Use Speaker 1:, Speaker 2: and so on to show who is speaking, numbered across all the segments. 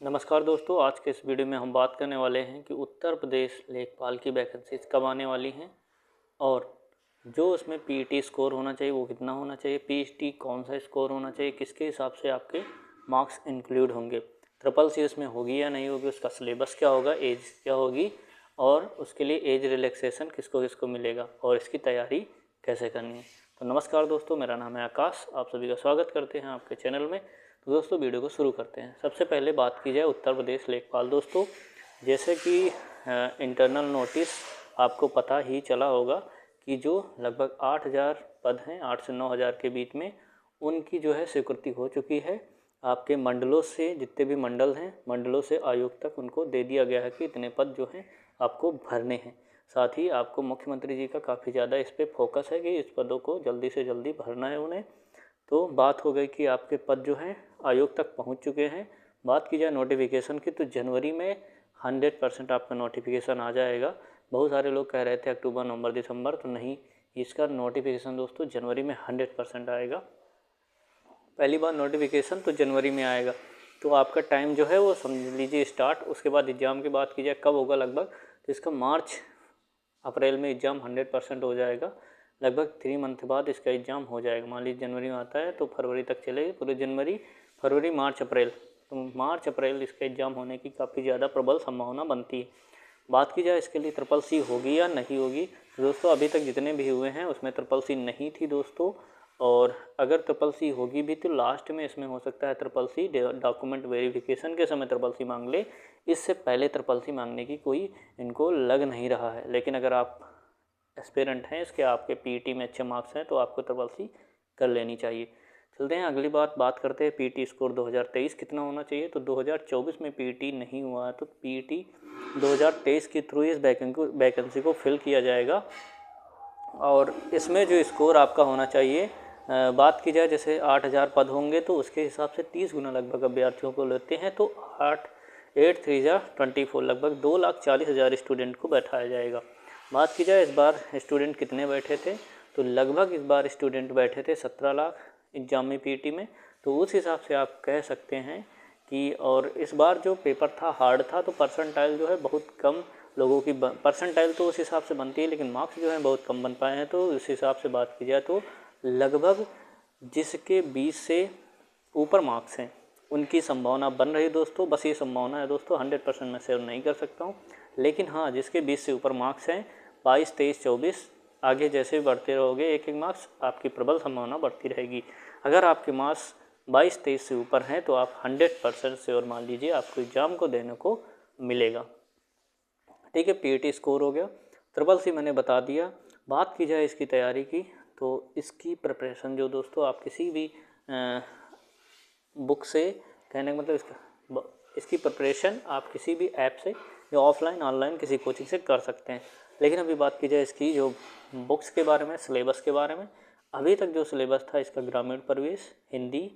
Speaker 1: नमस्कार दोस्तों, आज के इस वीडियो में हम बात करने वाले हैं कि उत्तर प्रदेश लेखपाल की वैकेंसीज कब आने वाली हैं और जो उसमें पीईटी स्कोर होना चाहिए वो कितना होना चाहिए, पीएचडी कौन सा स्कोर होना चाहिए, किसके हिसाब से आपके मार्क्स इंक्लूड होंगे, ट्रिपल सी उसमें होगी या नहीं होगी, उसका सिलेबस क्या होगा, एज क्या होगी और उसके लिए एज रिलैक्सेशन किसको किसको मिलेगा और इसकी तैयारी कैसे करनी है। तो नमस्कार दोस्तों, मेरा नाम है आकाश, आप सभी का स्वागत करते हैं आपके चैनल में। तो दोस्तों वीडियो को शुरू करते हैं। सबसे पहले बात की जाए उत्तर प्रदेश लेखपाल। दोस्तों जैसे कि इंटरनल नोटिस आपको पता ही चला होगा कि जो लगभग 8,000 पद हैं, 8 से 9,000 के बीच में, उनकी जो है स्वीकृति हो चुकी है। आपके मंडलों से, जितने भी मंडल हैं, मंडलों से आयोग तक उनको दे दिया गया है कि इतने पद जो हैं आपको भरने हैं। साथ ही आपको मुख्यमंत्री जी का काफ़ी ज़्यादा इस पर फोकस है कि इस पदों को जल्दी से जल्दी भरना है उन्हें। तो बात हो गई कि आपके पद जो हैं आयोग तक पहुंच चुके हैं। बात की जाए नोटिफिकेशन की तो जनवरी में 100% आपका नोटिफिकेशन आ जाएगा। बहुत सारे लोग कह रहे थे अक्टूबर नवंबर दिसंबर, तो नहीं, इसका नोटिफिकेशन दोस्तों जनवरी में 100% आएगा। पहली बार नोटिफिकेशन तो जनवरी में आएगा, तो आपका टाइम जो है वो समझ लीजिए स्टार्ट। उसके बाद एग्ज़ाम की बात की जाए कब होगा लगभग, तो इसका मार्च अप्रैल में एग्ज़ाम 100% हो जाएगा। लगभग 3 मंथ बाद इसका एग्ज़ाम हो जाएगा। मान लीजिए जनवरी में आता है तो फरवरी तक चलेगी, पूरे जनवरी फरवरी मार्च अप्रैल, तो मार्च अप्रैल इसका एग्ज़ाम होने की काफ़ी ज़्यादा प्रबल संभावना बनती है। बात की जाए इसके लिए ट्रिपल सी होगी या नहीं होगी, तो दोस्तों अभी तक जितने भी हुए हैं उसमें ट्रिपल सी नहीं थी दोस्तों। और अगर ट्रिपल सी होगी भी तो लास्ट में इसमें हो सकता है ट्रिपल सी डॉक्यूमेंट वेरिफिकेशन के समय ट्रिपल सी मांग ले। इससे पहले ट्रिपल सी मांगने की कोई इनको लग नहीं रहा है। लेकिन अगर आप एस्पिरेंट हैं, इसके आपके पीईटी में अच्छे मार्क्स हैं, तो आपको ट्रिपल सी कर लेनी चाहिए। चलते हैं अगली बात करते हैं पीईटी स्कोर 2023 कितना होना चाहिए। तो 2024 में पीईटी नहीं हुआ है, तो पीईटी 2023 के थ्रू इस वैकेंसी को फिल किया जाएगा। और इसमें जो स्कोर आपका होना चाहिए, बात की जाए जैसे 8,000 पद होंगे तो उसके हिसाब से 30 गुना लगभग अभ्यर्थियों को लेते हैं, तो 8 3 जा 24, लगभग 2,40,000 स्टूडेंट को बैठाया जाएगा। बात की जाए इस बार स्टूडेंट कितने बैठे थे, तो लगभग इस बार स्टूडेंट बैठे थे 17 लाख एग्जाम में पीईटी में। तो उस हिसाब से आप कह सकते हैं कि, और इस बार जो पेपर था हार्ड था, तो परसेंटाइल जो है बहुत कम लोगों की परसेंटाइल तो उस हिसाब से बनती है, लेकिन मार्क्स जो है बहुत कम बन पाए हैं। तो उस हिसाब से बात की जाए तो लगभग जिसके 20 से ऊपर मार्क्स हैं उनकी संभावना बन रही दोस्तों। बस ये संभावना है दोस्तों, 100% मैं शेयर नहीं कर सकता हूँ, लेकिन हाँ जिसके 20 से ऊपर मार्क्स हैं, 22 23 24, आगे जैसे बढ़ते रहोगे एक एक मार्क्स, आपकी प्रबल संभावना बढ़ती रहेगी। अगर आपके मार्क्स 22 23 से ऊपर हैं तो आप 100% श्योर मान लीजिए आपको एग्ज़ाम को देने को मिलेगा। ठीक है, पीईटी स्कोर हो गया, ट्रिपल सी मैंने बता दिया। बात की जाए इसकी तैयारी की, तो इसकी प्रिपरेशन जो दोस्तों आप किसी भी बुक से, कहने का मतलब इसकी प्रिपरेशन आप किसी भी ऐप से या ऑफलाइन ऑनलाइन किसी कोचिंग से कर सकते हैं। लेकिन अभी बात की जाए इसकी जो बुक्स के बारे में, सिलेबस के बारे में, अभी तक जो सिलेबस था इसका ग्रामीण परिवेश, हिंदी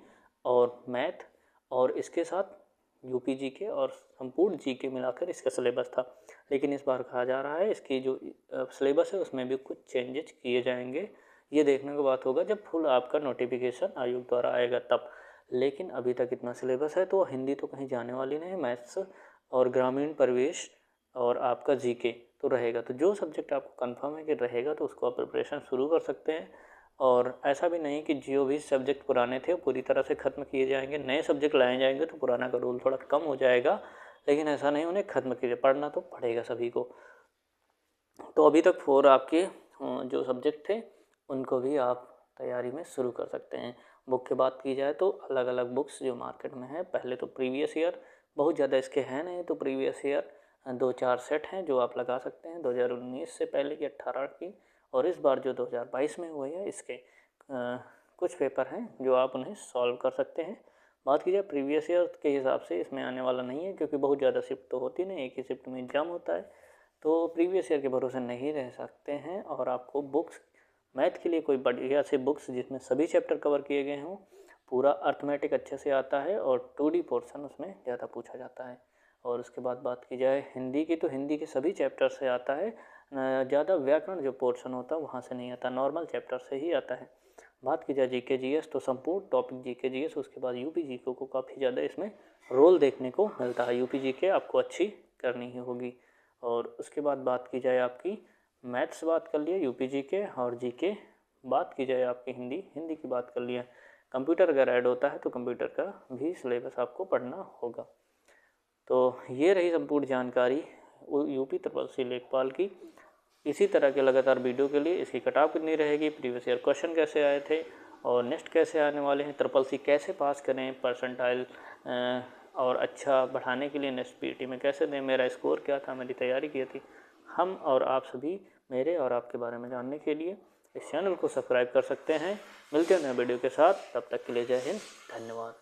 Speaker 1: और मैथ, और इसके साथ यूपी जीके और संपूर्ण जीके मिलाकर इसका सिलेबस था। लेकिन इस बार कहा जा रहा है इसकी जो सिलेबस है उसमें भी कुछ चेंजेज किए जाएंगे। ये देखने की बात होगा जब फुल आपका नोटिफिकेशन आयोग द्वारा आएगा तब। लेकिन अभी तक इतना सिलेबस है, तो हिंदी तो कहीं जाने वाली नहीं, मैथ्स और ग्रामीण परिवेश और आपका जीके तो रहेगा। तो जो सब्जेक्ट आपको कंफर्म है कि रहेगा तो उसको आप प्रिपरेशन शुरू कर सकते हैं। और ऐसा भी नहीं कि जो भी सब्जेक्ट पुराने थे वो पूरी तरह से ख़त्म किए जाएंगे, नए सब्जेक्ट लाए जाएंगे तो पुराना का रोल थोड़ा कम हो जाएगा, लेकिन ऐसा नहीं, उन्हें ख़त्म किए, पढ़ना तो पड़ेगा सभी को। तो अभी तक 4 आपके जो सब्जेक्ट थे उनको भी आप तैयारी में शुरू कर सकते हैं। बुक की बात की जाए तो अलग अलग बुक्स जो मार्केट में है, पहले तो प्रीवियस ईयर बहुत ज़्यादा इसके हैं नहीं, तो प्रीवियस ईयर 2-4 सेट हैं जो आप लगा सकते हैं, 2019 से पहले की 18 की, और इस बार जो 2022 में हुए हैं इसके कुछ पेपर हैं जो आप उन्हें सॉल्व कर सकते हैं। बात की जाए प्रीवियस ईयर के हिसाब से इसमें आने वाला नहीं है, क्योंकि बहुत ज़्यादा शिफ्ट तो होती नहीं, एक ही शिफ्ट में एग्ज़ाम होता है, तो प्रीवियस ईयर के भरोसे नहीं रह सकते हैं। और आपको बुक्स, मैथ के लिए कोई बढ़िया से बुक्स जिसमें सभी चैप्टर कवर किए गए हों, पूरा अर्थमेटिक अच्छे से आता है और 2D पोर्शन उसमें ज़्यादा पूछा जाता है। और उसके बाद बात की जाए हिंदी की, तो हिंदी के सभी चैप्टर से आता है, ज़्यादा व्याकरण जो पोर्शन होता है वहाँ से नहीं आता, नॉर्मल चैप्टर से ही आता है। बात की जाए जीके जीएस तो संपूर्ण टॉपिक जीके जीएस, उसके बाद यूपी जीके को काफ़ी ज़्यादा इसमें रोल देखने को मिलता है। यूपी जीके आपको अच्छी करनी ही होगी। और उसके बाद बात की जाए आपकी मैथ्स बात कर लिए, यूपी जीके और जीके बात की जाए आपकी हिंदी की बात कर लिया। कंप्यूटर अगर ऐड होता है तो कंप्यूटर का भी सिलेबस आपको पढ़ना होगा। तो ये रही संपूर्ण जानकारी यूपी ट्रिपल सी लेखपाल की। इसी तरह के लगातार वीडियो के लिए इसकी कट ऑफ कितनी रहेगी, प्रीवियस ईयर क्वेश्चन कैसे आए थे और नेक्स्ट कैसे आने वाले हैं, ट्रिपल सी कैसे पास करें, परसेंटाइल और अच्छा बढ़ाने के लिए नेक्स्ट पीटी में कैसे दें, मेरा स्कोर क्या था, मेरी तैयारी की थी, हम और आप सभी मेरे और आपके बारे में जानने के लिए इस चैनल को सब्सक्राइब कर सकते हैं। मिलते हैं नए वीडियो के साथ, तब तक के लिए जय हिंद, धन्यवाद।